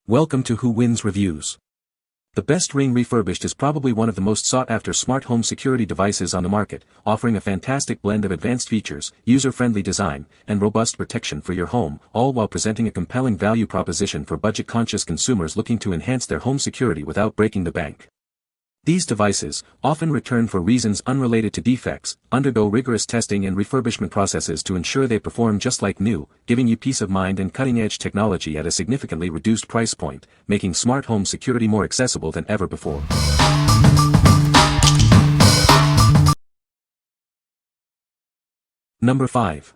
Welcome to Who Wins Reviews. The best Ring Refurbished is probably one of the most sought-after smart home security devices on the market, offering a fantastic blend of advanced features, user-friendly design, and robust protection for your home, all while presenting a compelling value proposition for budget-conscious consumers looking to enhance their home security without breaking the bank. These devices, often returned for reasons unrelated to defects, undergo rigorous testing and refurbishment processes to ensure they perform just like new, giving you peace of mind and cutting-edge technology at a significantly reduced price point, making smart home security more accessible than ever before. Number 5.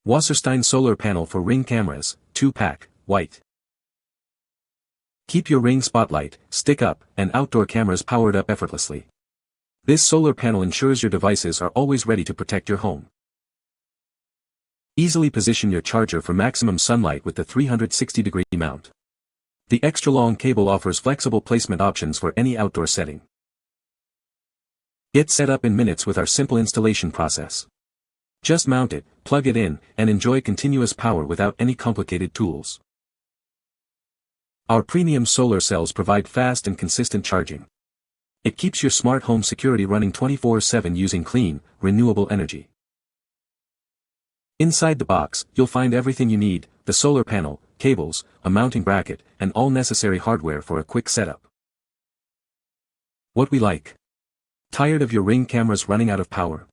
Wasserstein Solar Panel for Ring Cameras, 2-pack, white. Keep your Ring Spotlight, stick-up, and outdoor cameras powered up effortlessly. This solar panel ensures your devices are always ready to protect your home. Easily position your charger for maximum sunlight with the 360-degree mount. The extra-long cable offers flexible placement options for any outdoor setting. Get set up in minutes with our simple installation process. Just mount it, plug it in, and enjoy continuous power without any complicated tools. Our premium solar cells provide fast and consistent charging. It keeps your smart home security running 24/7 using clean, renewable energy. Inside the box, you'll find everything you need: the solar panel, cables, a mounting bracket, and all necessary hardware for a quick setup. What we like. Tired of your Ring cameras running out of power?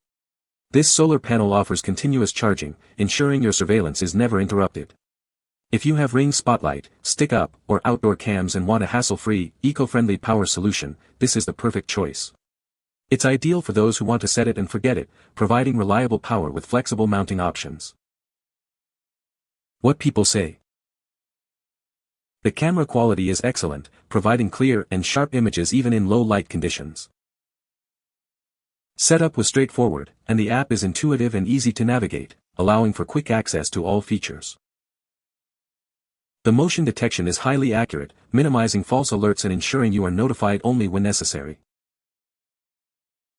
This solar panel offers continuous charging, ensuring your surveillance is never interrupted. If you have Ring Spotlight, stick-up, or outdoor cams and want a hassle-free, eco-friendly power solution, this is the perfect choice. It's ideal for those who want to set it and forget it, providing reliable power with flexible mounting options. What people say. The camera quality is excellent, providing clear and sharp images even in low-light conditions. Setup was straightforward, and the app is intuitive and easy to navigate, allowing for quick access to all features. The motion detection is highly accurate, minimizing false alerts and ensuring you are notified only when necessary.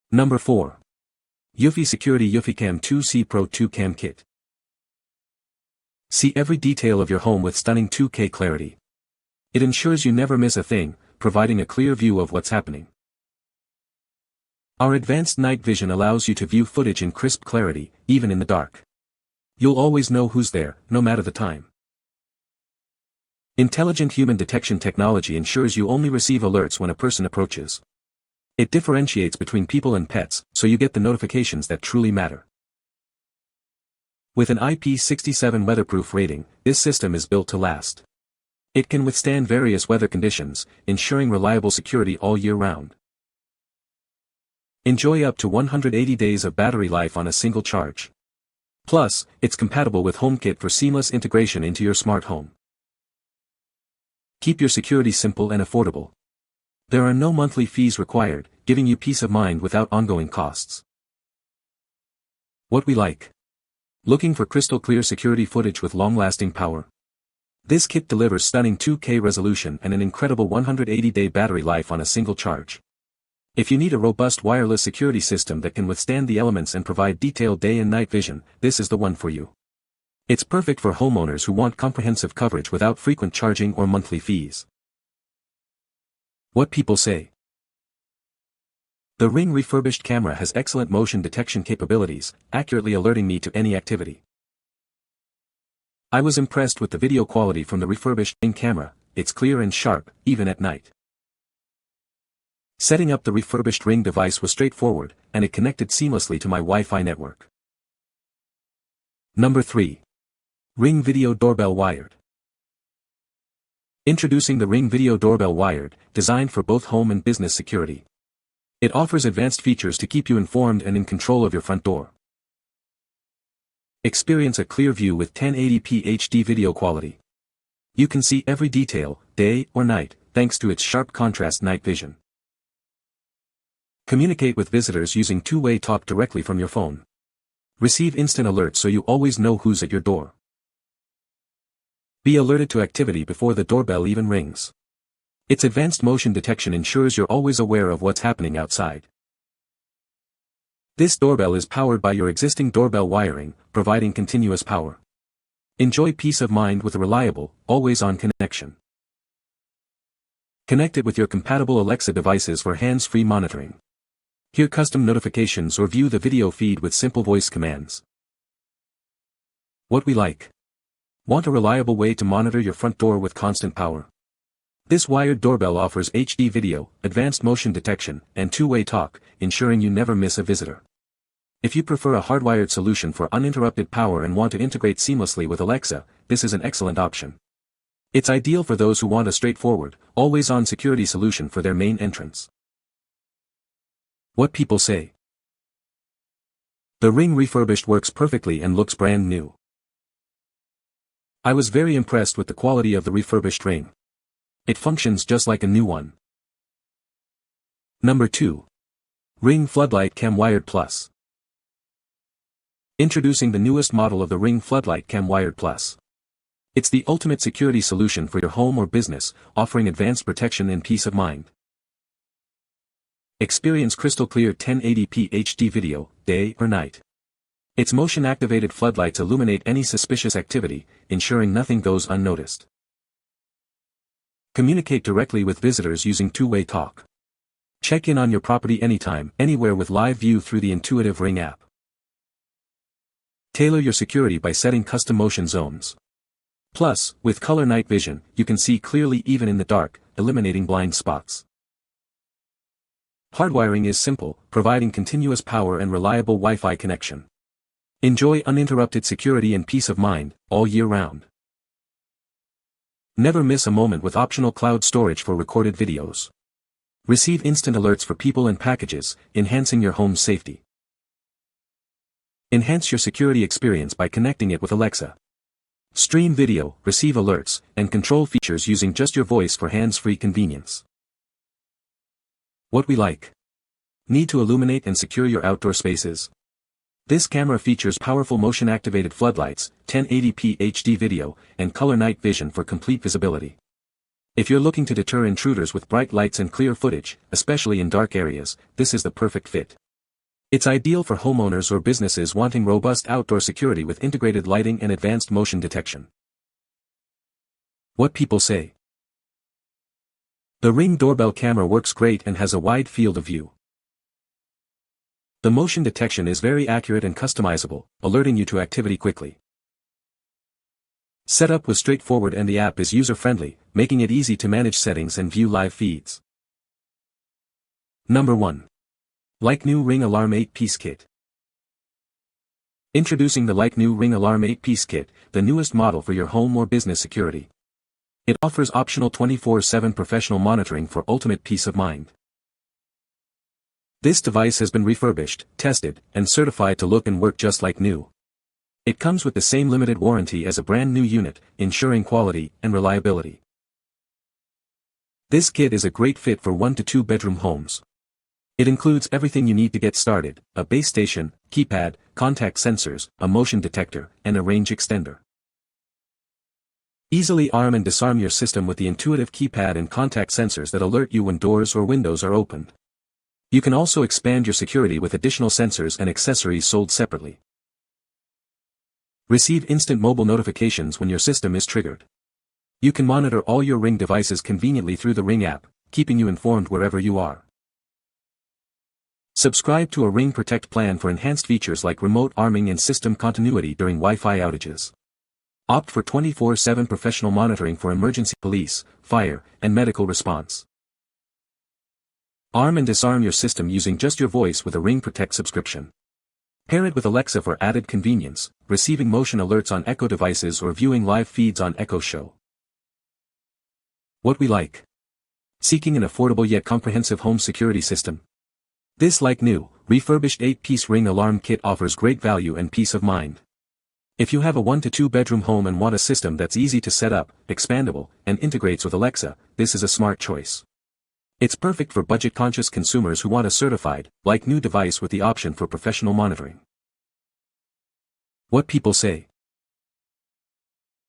Number 4. EUFY Security eufyCam 2C Pro 2Cam Kit. See every detail of your home with stunning 2K clarity. It ensures you never miss a thing, providing a clear view of what's happening. Our advanced night vision allows you to view footage in crisp clarity, even in the dark. You'll always know who's there, no matter the time. Intelligent human detection technology ensures you only receive alerts when a person approaches. It differentiates between people and pets, so you get the notifications that truly matter. With an IP67 weatherproof rating, this system is built to last. It can withstand various weather conditions, ensuring reliable security all year round. Enjoy up to 180 days of battery life on a single charge. Plus, it's compatible with HomeKit for seamless integration into your smart home. Keep your security simple and affordable. There are no monthly fees required, giving you peace of mind without ongoing costs. What we like. Looking for crystal clear security footage with long-lasting power? This kit delivers stunning 2K resolution and an incredible 180-day battery life on a single charge. If you need a robust wireless security system that can withstand the elements and provide detailed day and night vision, this is the one for you. It's perfect for homeowners who want comprehensive coverage without frequent charging or monthly fees. What people say. The Ring Refurbished camera has excellent motion detection capabilities, accurately alerting me to any activity. I was impressed with the video quality from the refurbished Ring camera. It's clear and sharp, even at night. Setting up the refurbished Ring device was straightforward, and it connected seamlessly to my Wi-Fi network. Number 3. Ring Video Doorbell Wired. Introducing the Ring Video Doorbell Wired, designed for both home and business security. It offers advanced features to keep you informed and in control of your front door. Experience a clear view with 1080p HD video quality. You can see every detail, day or night, thanks to its sharp contrast night vision. Communicate with visitors using two-way talk directly from your phone. Receive instant alerts so you always know who's at your door. Be alerted to activity before the doorbell even rings. Its advanced motion detection ensures you're always aware of what's happening outside. This doorbell is powered by your existing doorbell wiring, providing continuous power. Enjoy peace of mind with a reliable, always-on connection. Connect it with your compatible Alexa devices for hands-free monitoring. Hear custom notifications or view the video feed with simple voice commands. What we like. Want a reliable way to monitor your front door with constant power? This wired doorbell offers HD video, advanced motion detection, and two-way talk, ensuring you never miss a visitor. If you prefer a hardwired solution for uninterrupted power and want to integrate seamlessly with Alexa, this is an excellent option. It's ideal for those who want a straightforward, always-on security solution for their main entrance. What people say. The Ring Refurbished works perfectly and looks brand new. I was very impressed with the quality of the refurbished Ring. It functions just like a new one. Number 2. Ring Floodlight Cam Wired Plus. Introducing the newest model of the Ring Floodlight Cam Wired Plus. It's the ultimate security solution for your home or business, offering advanced protection and peace of mind. Experience crystal clear 1080p HD video, day or night. Its motion-activated floodlights illuminate any suspicious activity, ensuring nothing goes unnoticed. Communicate directly with visitors using two-way talk. Check in on your property anytime, anywhere with live view through the intuitive Ring app. Tailor your security by setting custom motion zones. Plus, with color night vision, you can see clearly even in the dark, eliminating blind spots. Hardwiring is simple, providing continuous power and reliable Wi-Fi connection. Enjoy uninterrupted security and peace of mind, all year round. Never miss a moment with optional cloud storage for recorded videos. Receive instant alerts for people and packages, enhancing your home's safety. Enhance your security experience by connecting it with Alexa. Stream video, receive alerts, and control features using just your voice for hands-free convenience. What we like. Need to illuminate and secure your outdoor spaces? This camera features powerful motion-activated floodlights, 1080p HD video, and color night vision for complete visibility. If you're looking to deter intruders with bright lights and clear footage, especially in dark areas, this is the perfect fit. It's ideal for homeowners or businesses wanting robust outdoor security with integrated lighting and advanced motion detection. What people say. The Ring doorbell camera works great and has a wide field of view. The motion detection is very accurate and customizable, alerting you to activity quickly. Setup was straightforward and the app is user-friendly, making it easy to manage settings and view live feeds. Number 1. Like New Ring Alarm 8-Piece Kit. Introducing the Like New Ring Alarm 8-Piece Kit, the newest model for your home or business security. It offers optional 24/7 professional monitoring for ultimate peace of mind. This device has been refurbished, tested, and certified to look and work just like new. It comes with the same limited warranty as a brand new unit, ensuring quality and reliability. This kit is a great fit for 1 to 2 bedroom homes. It includes everything you need to get started: a base station, keypad, contact sensors, a motion detector, and a range extender. Easily arm and disarm your system with the intuitive keypad and contact sensors that alert you when doors or windows are opened. You can also expand your security with additional sensors and accessories sold separately. Receive instant mobile notifications when your system is triggered. You can monitor all your Ring devices conveniently through the Ring app, keeping you informed wherever you are. Subscribe to a Ring Protect plan for enhanced features like remote arming and system continuity during Wi-Fi outages. Opt for 24/7 professional monitoring for emergency, police, fire, and medical response. Arm and disarm your system using just your voice with a Ring Protect subscription. Pair it with Alexa for added convenience, receiving motion alerts on Echo devices or viewing live feeds on Echo Show. What we like. Seeking an affordable yet comprehensive home security system? This Like New, refurbished 8-piece Ring Alarm Kit offers great value and peace of mind. If you have a 1 to 2 bedroom home and want a system that's easy to set up, expandable, and integrates with Alexa, this is a smart choice. It's perfect for budget-conscious consumers who want a certified, Like New device with the option for professional monitoring. What people say.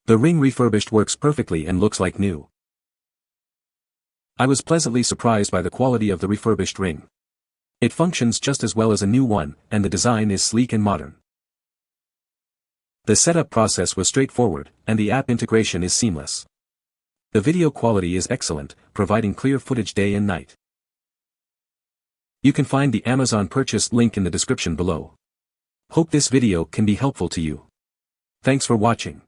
The Ring Refurbished works perfectly and looks like new. I was pleasantly surprised by the quality of the refurbished Ring. It functions just as well as a new one, and the design is sleek and modern. The setup process was straightforward, and the app integration is seamless. The video quality is excellent, providing clear footage day and night. You can find the Amazon purchase link in the description below. Hope this video can be helpful to you. Thanks for watching.